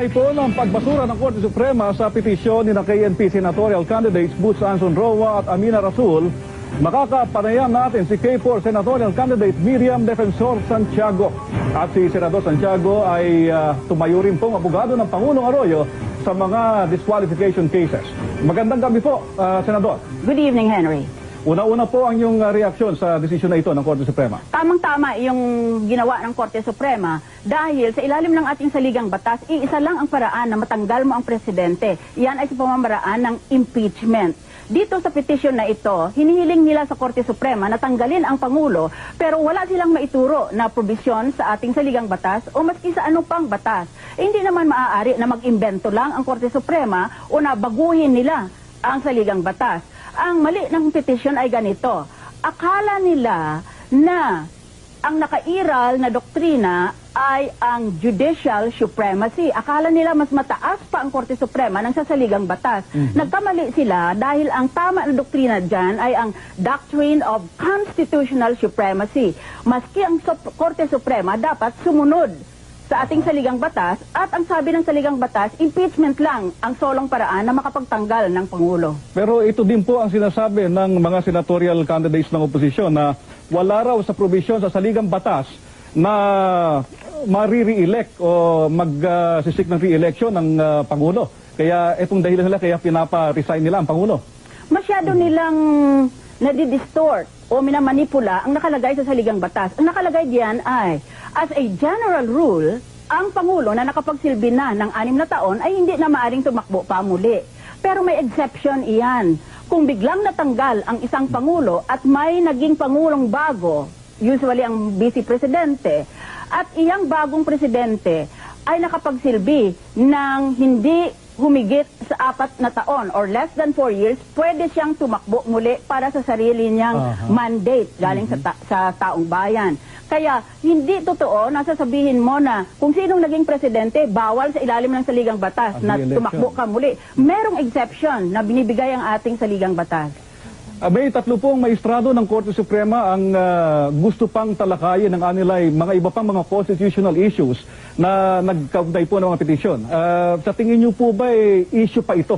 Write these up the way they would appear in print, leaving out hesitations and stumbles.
Ay po ng pagbasura ng Korte Suprema sa petisyon ni na KNP senatorial candidates Butch Anson Roa at Amina Rasul, makakapanayam natin si K4 senatorial candidate Miriam Defensor Santiago. At si Senador Santiago ay tumayo rin pong abogado ng Pangulong Arroyo sa mga disqualification cases. Magandang gabi po, Senador. Good evening, Henry. Una-una po ang iyong reaksyon sa desisyon na ito ng Korte Suprema. Tamang-tama yung ginawa ng Korte Suprema dahil sa ilalim ng ating saligang batas, iisa lang ang paraan na matanggal mo ang presidente. Yan ay sa pamamaraan ng impeachment. Dito sa petisyon na ito, hinihiling nila sa Korte Suprema na tanggalin ang Pangulo pero wala silang maituro na probisyon sa ating saligang batas o maski sa ano pang batas. Hindi naman maaari na mag-imbento lang ang Korte Suprema o na baguhin nila ang saligang batas. Ang mali ng petisyon ay ganito. Akala nila na ang nakairal na doktrina ay ang judicial supremacy. Akala nila mas mataas pa ang Korte Suprema ng sasaligang batas. Nagkamali sila dahil ang tama na doktrina dyan ay ang doctrine of constitutional supremacy. Maski ang Korte Suprema dapat sumunod sa ating saligang batas at ang sabi ng saligang batas, impeachment lang ang solong paraan na makapagtanggal ng Pangulo. Pero ito din po ang sinasabi ng mga senatorial candidates ng oposisyon na wala raw sa probisyon sa saligang batas na mari-re-elect o mag-sisik ng re-election ng Pangulo. Kaya itong dahilan nila kaya pinapa-resign nila ang Pangulo. Masyado nilang nadidistort o minamanipula ang nakalagay sa saligang batas. Ang nakalagay diyan ay, as a general rule, ang Pangulo na nakapagsilbi na ng 6 na taon ay hindi na maaring tumakbo pa muli. Pero may exception iyan. Kung biglang natanggal ang isang Pangulo at may naging Pangulong bago, usually ang Vice Presidente, at iyang bagong Presidente ay nakapagsilbi ng hindi humigit sa 4 na taon or less than 4 years, pwede siyang tumakbo muli para sa sarili niyang mandate galing sa taong bayan. Kaya hindi totoo na sasabihin mo na kung sinong naging presidente, bawal sa ilalim ng saligang batas na tumakbo ka muli. Merong exception na binibigay ang ating saligang batas. May 3 pong maestrado ng Korte Suprema ang gusto pang talakayin ng anilay mga iba pang mga constitutional issues na nagkaugnay po ng mga petisyon. Sa tingin niyo po ba issue pa ito?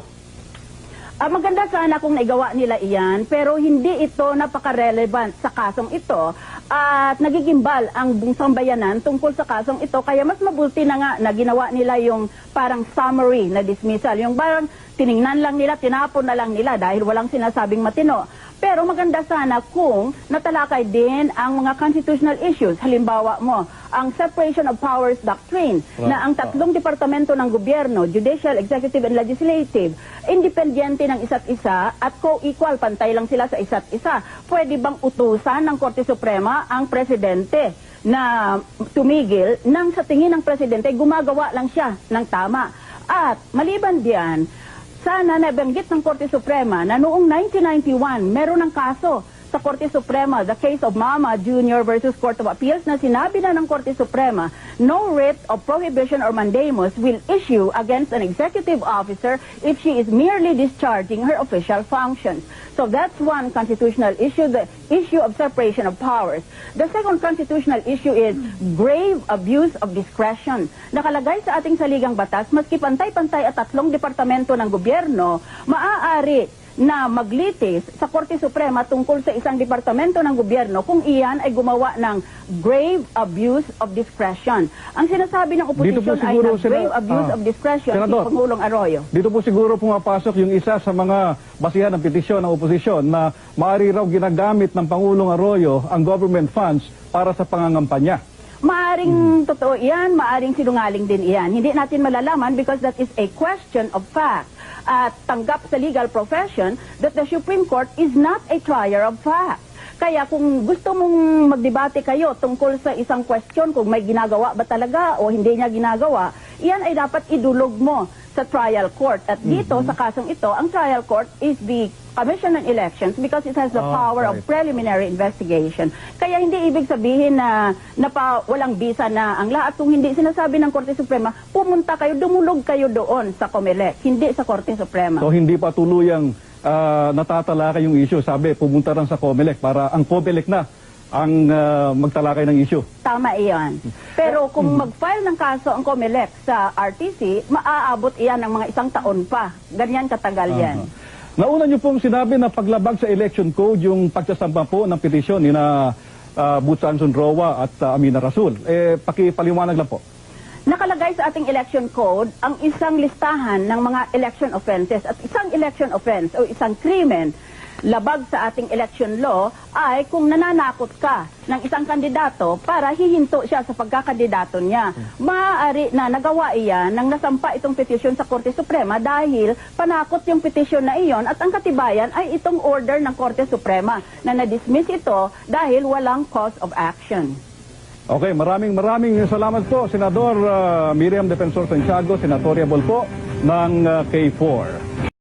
Maganda sana kung naigawa nila iyan, pero hindi ito napaka-relevant sa kasong ito at nagigimbal ang buong sambayanan tungkol sa kasong ito. Kaya mas mabuti na nga na ginawa nila yung parang summary na dismissal. Yung parang tiningnan lang nila, tinapon na lang nila dahil walang sinasabing matino. Pero maganda sana kung natalakay din ang mga constitutional issues. Halimbawa mo, ang separation of powers doctrine na ang 3 departamento ng gobyerno, judicial, executive, and legislative, independyente ng isa't isa at co-equal, pantay lang sila sa isa't isa. Pwede bang utusan ng Korte Suprema ang presidente na tumigil nang sa tingin ng presidente gumagawa lang siya ng tama? At maliban diyan, sana nabanggit ng Korte Suprema na noong 1991, meron ng kaso sa Korte Suprema, the case of Mama Jr. versus Court of Appeals, na sinabi na ng Korte Suprema, no writ of prohibition or mandamus will issue against an executive officer if she is merely discharging her official functions. So that's one constitutional issue, the issue of separation of powers. The second constitutional issue is grave abuse of discretion. Nakalagay sa ating saligang batas, maski pantay-pantay at 3 departamento ng gobyerno, maaari na maglitis sa Korte Suprema tungkol sa isang departamento ng gobyerno kung iyan ay gumawa ng grave abuse of discretion. Ang sinasabi ng oposisyon ay na grave abuse of discretion si Pangulong Arroyo. Dito po siguro pumapasok yung isa sa mga basihan ng petisyon ng oposisyon na maaari raw ginagamit ng Pangulong Arroyo ang government funds para sa pangangampanya. Maaring totoo iyan, maaring sinungaling din iyan. Hindi natin malalaman because that is a question of fact. At tanggap sa legal profession that the Supreme Court is not a trier of fact. Kaya kung gusto mong magdebate kayo tungkol sa isang question kung may ginagawa ba talaga o hindi niya ginagawa, iyan ay dapat idulog mo sa trial court. At dito, sa kasong ito, ang trial court is the Commission on Elections because it has the power of preliminary investigation. Kaya hindi ibig sabihin na walang bisa na ang lahat. Kung hindi sinasabi ng Korte Suprema, pumunta kayo, dumulog kayo doon sa COMELEC, hindi sa Korte Suprema. So hindi pa tuluyang natatalakay yung issue. Sabi, pumunta rin sa COMELEC para ang COMELEC na ang magtalakay ng issue. Tama iyan. Pero kung mag-file ng kaso ang COMELEC sa RTC, maaabot iyan ng mga 1 taon pa. Ganyan katagal yan. Nauna niyo pong sinabi na paglabag sa election code yung pagsasampa po ng petisyon ni na Boots Anson Roa at Amina Rasul. Pakipaliwanag lang po. Nakalagay sa ating election code ang isang listahan ng mga election offenses at isang election offense o isang krimen labag sa ating election law ay kung nananakot ka ng isang kandidato para hihinto siya sa pagkakandidato niya. Maaari na nagawa iyan nang nasampa itong petisyon sa Korte Suprema dahil panakot yung petisyon na iyon at ang katibayan ay itong order ng Korte Suprema na na-dismiss ito dahil walang cause of action. Okay, maraming salamat po, Senador Miriam Defensor Santiago, senatoriable po ng K4.